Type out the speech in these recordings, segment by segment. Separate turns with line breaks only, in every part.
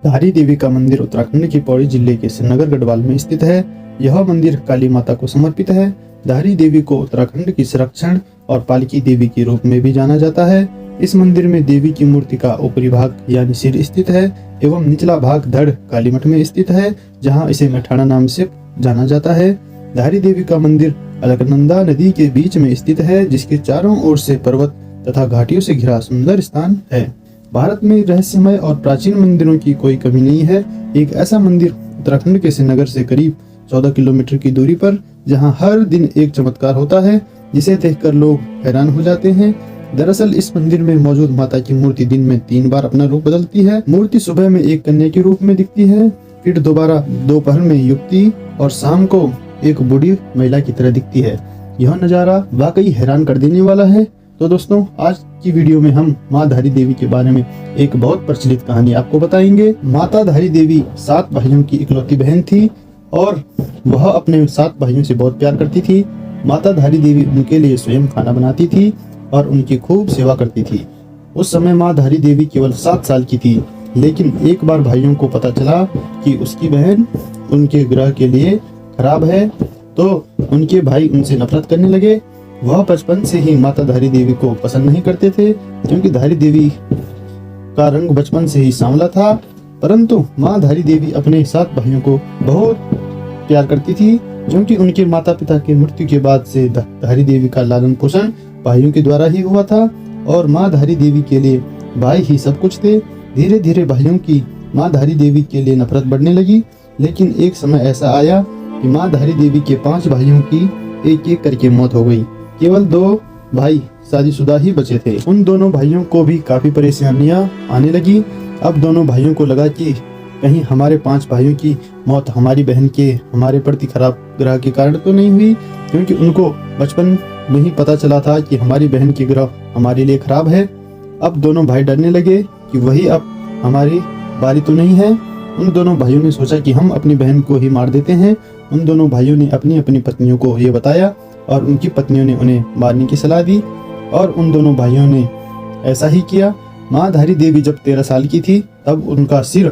धारी देवी का मंदिर उत्तराखंड के पौड़ी जिले के श्रीनगर गढ़वाल में स्थित है। यह मंदिर काली माता को समर्पित है। धारी देवी को उत्तराखंड की संरक्षण और पालकी देवी के रूप में भी जाना जाता है। इस मंदिर में देवी की मूर्ति का ऊपरी भाग यानी सिर स्थित है एवं निचला भाग धड़ कालीमठ में स्थित है, जहां इसे मेठाणा नाम से जाना जाता है। धारी देवी का मंदिर अलकनंदा नदी के बीच में स्थित है, जिसके चारों ओर से पर्वत तथा घाटियों से घिरा सुंदर स्थान है। भारत में रहस्यमय और प्राचीन मंदिरों की कोई कमी नहीं है। एक ऐसा मंदिर उत्तराखंड के श्रीनगर से करीब 14 किलोमीटर की दूरी पर, जहां हर दिन एक चमत्कार होता है जिसे देखकर लोग हैरान हो जाते हैं। दरअसल इस मंदिर में मौजूद माता की मूर्ति दिन में 3 बार अपना रूप बदलती है। मूर्ति सुबह में एक कन्या के रूप में दिखती है, फिर दोबारा दोपहर में युवती और शाम को एक बूढ़ी महिला की तरह दिखती है। यह नजारा वाकई हैरान कर देने वाला है। तो दोस्तों, आज की वीडियो में हम माँ धारी देवी के बारे में एक बहुत प्रचलित कहानी आपको बताएंगे। माता धारी देवी 7 भाइयों की इकलौती बहन थी और वह अपने 7 भाइयों से बहुत प्यार करती थी। माता धारी देवी उनके लिए स्वयं खाना बनाती थी और उनकी खूब सेवा करती थी। उस समय माँ धारी देवी केवल 7 साल की थी, लेकिन एक बार भाइयों को पता चला कि उसकी बहन उनके ग्रह के लिए खराब है, तो उनके भाई उनसे नफरत करने लगे। वह बचपन से ही माता धारी देवी को पसंद नहीं करते थे, क्योंकि धारी देवी का रंग बचपन से ही सांवला था। परंतु माँ धारी देवी अपने 7 भाइयों को बहुत प्यार करती थी, क्योंकि उनके माता पिता की मृत्यु के बाद से धारी देवी का लालन पोषण भाइयों के द्वारा ही हुआ था और माँ धारी देवी के लिए भाई ही सब कुछ थे। धीरे धीरे भाइयों की माँ धारी देवी के लिए नफरत बढ़ने लगी, लेकिन एक समय ऐसा आया कि माँ धारी देवी के 5 भाइयों की एक एक करके मौत हो गई। केवल 2 भाई शादीशुदा ही बचे थे। उन दोनों भाइयों को भी काफी परेशानियां आने लगी। अब दोनों भाइयों को लगा कि कहीं हमारे 5 भाइयों की मौत हमारी बहन के हमारे प्रति खराब ग्रह के कारण तो नहीं हुई, क्योंकि उनको बचपन में ही पता चला था कि हमारी बहन के ग्रह हमारे लिए खराब है। अब दोनों भाई डरने लगे कि वही अब हमारी बारी तो नहीं है। उन दोनों भाइयों ने सोचा कि हम अपनी बहन को ही मार देते हैं। उन दोनों भाइयों ने अपनी अपनी पत्नियों को ये बताया और उनकी पत्नियों ने उन्हें मारने की सलाह दी और उन दोनों भाइयों ने ऐसा ही किया। माँ धारी देवी जब 13 साल की थी, तब उनका सिर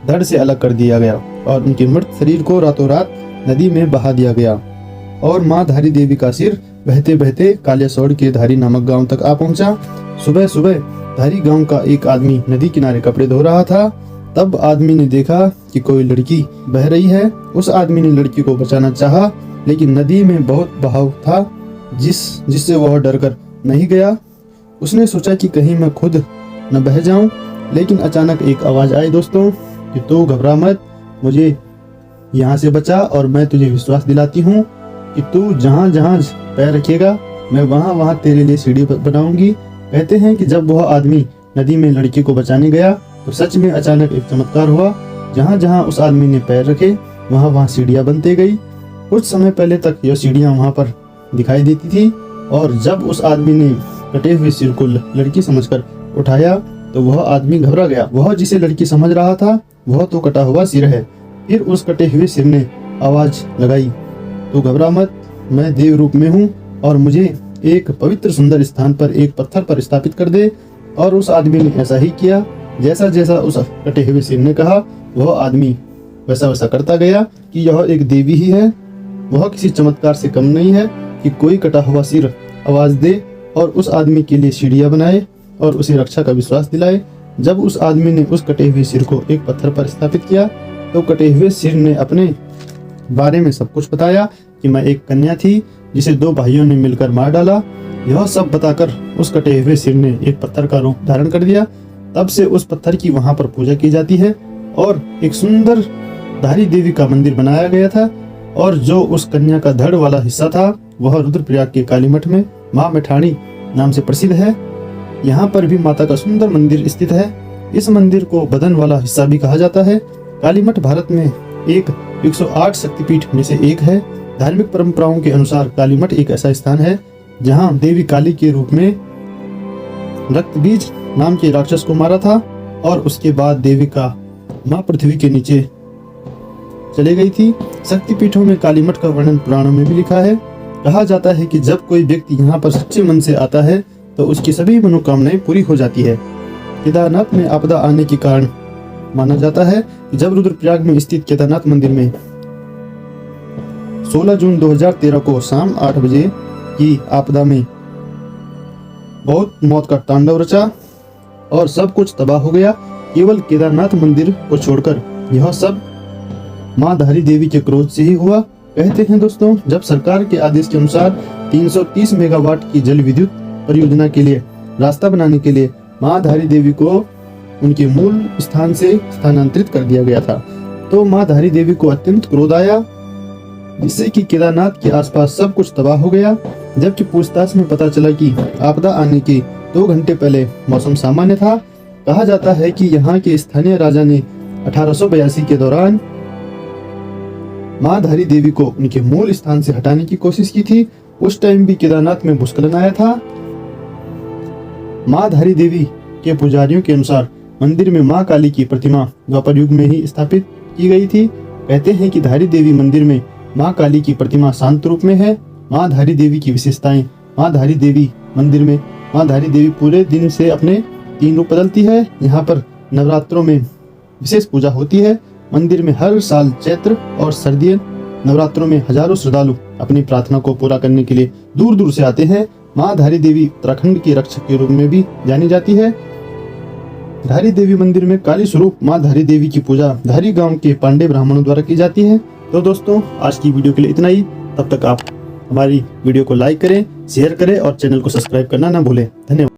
धड़ से अलग कर दिया गया और उनके मृत शरीर को रातों रात नदी में बहा दिया गया और माँ धारी देवी का सिर बहते बहते कालियासोड़ के धारी नामक गांव तक आ पहुंचा। सुबह सुबह धारी गांव का एक आदमी नदी किनारे कपड़े धो रहा था। तब आदमी ने देखा कि कोई लड़की बह रही है। उस आदमी ने लड़की को बचाना चाहा, लेकिन नदी में बहुत बहाव था जिससे वह डरकर नहीं गया। उसने सोचा कि कहीं मैं खुद न बह जाऊं, लेकिन अचानक एक आवाज आई दोस्तों कि तू घबरा मत, मुझे यहाँ से बचा और मैं तुझे विश्वास दिलाती हूँ कि तू जहाँ जहाँ पैर रखेगा मैं वहाँ वहाँ तेरे लिए सीढ़ी बनाऊंगी। कहते हैं कि जब वह आदमी नदी में लड़की को बचाने गया तो सच में अचानक एक चमत्कार हुआ। जहाँ जहाँ उस आदमी ने पैर रखे वहाँ वहाँ सीढ़ियाँ बनते गई। कुछ समय पहले तक यह सीढ़ियाँ वहाँ पर दिखाई देती थी और जब उस आदमी ने कटे हुए सिर को लड़की समझकर उठाया तो वह आदमी घबरा गया। वह जिसे लड़की समझ रहा था वह तो कटा हुआ सिर है। फिर उस कटे हुए सिर ने आवाज लगाई, तो घबरा मत, मैं देव रूप में हूँ और मुझे एक पवित्र सुंदर स्थान पर एक पत्थर पर स्थापित कर दे। और उस आदमी ने ऐसा ही किया। जैसा जैसा उस कटे हुए सिर ने कहा, वह आदमी वैसा वैसा करता गया कि यह एक देवी ही है। वह किसी चमत्कार से कम नहीं है कि कोई कटा हुआ सिर आवाज दे और उस आदमी के लिए सीढ़ियां बनाए और उसे रक्षा का विश्वास दिलाए। जब उस आदमी ने उस कटे हुए सिर को एक पत्थर पर स्थापित किया तो कटे हुए सिर ने अपने बारे में सब कुछ बताया कि मैं एक कन्या थी जिसे 2 भाइयों ने मिलकर मार डाला। यह सब बताकर उस कटे हुए सिर ने एक पत्थर का रूप धारण कर दिया। तब से उस पत्थर की वहां पर पूजा की जाती है और एक सुंदर धारी देवी का मंदिर बनाया गया था। और जो उस कन्या का धड़ वाला हिस्सा था वह रुद्रप्रयाग के कालीमठ में माँ मेठाणी नाम से प्रसिद्ध है। यहाँ पर भी माता का सुंदर मंदिर स्थित है। इस मंदिर को बदन वाला हिस्सा भी कहा जाता है। कालीमठ भारत में एक 108 शक्तिपीठ में से एक है। धार्मिक परंपराओं के अनुसार कालीमठ एक ऐसा स्थान है जहाँ देवी काली के रूप में रक्तबीज नाम के राक्षस को मारा था और उसके बाद देवी का माँ पृथ्वी के नीचे चले गई थी। शक्तिपीठों में कालीमठ का वर्णन पुराणों में भी लिखा है। कहा जाता है कि जब कोई व्यक्ति यहाँ पर सच्चे मन से आता है तो उसकी सभी मनोकामनाएं पूरी हो जाती है। केदारनाथ में आपदा आने के कारण माना जाता है कि जब रुद्रप्रयाग में स्थित केदारनाथ मंदिर में 16 जून 2013 को शाम 8 बजे की आपदा में बहुत मौत का तांडव रचा और सब कुछ तबाह हो गया। केवल केदारनाथ मंदिर को छोड़कर यह सब मां धारी देवी के क्रोध से ही हुआ। कहते हैं दोस्तों, जब सरकार के आदेश के अनुसार 330 मेगावाट की जल विद्युत परियोजना के लिए रास्ता बनाने के लिए मां धारी देवी को उनके मूल स्थान से स्थानांतरित कर दिया गया था, तो मां धारी देवी को अत्यंत क्रोध आया, जिससे कि केदारनाथ के आसपास सब कुछ तबाह हो गया। जबकि पूछताछ में पता चला कि आपदा आने के 2 घंटे पहले मौसम सामान्य था। कहा जाता है कि यहाँ के स्थानीय राजा ने 1882 के दौरान मां धारी देवी को उनके मूल स्थान से हटाने की कोशिश की थी। उस टाइम भी केदारनाथ में भूस्खलन आया था। मां धारी देवी के पुजारियों के अनुसार मंदिर में मां काली की प्रतिमा द्वापर युग में ही स्थापित की गई थी। कहते हैं कि धारी देवी मंदिर में मां काली की प्रतिमा शांत रूप में है। मां धारी देवी की विशेषताएं, मां धारी देवी मंदिर में मां धारी देवी पूरे दिन से अपने 3 रूप बदलती है। यहाँ पर नवरात्रों में विशेष पूजा होती है। मंदिर में हर साल चैत्र और सर्दी नवरात्रों में हजारों श्रद्धालु अपनी प्रार्थना को पूरा करने के लिए दूर दूर से आते हैं। मां धारी देवी उत्तराखंड की रक्षक के रूप में भी जानी जाती है। धारी देवी मंदिर में काली स्वरूप मां धारी देवी की पूजा धारी गांव के पांडे ब्राह्मणों द्वारा की जाती है। तो दोस्तों, आज की वीडियो के लिए इतना ही। तब तक आप हमारी वीडियो को लाइक करें, शेयर करें और चैनल को सब्सक्राइब करना ना भूलें। धन्यवाद।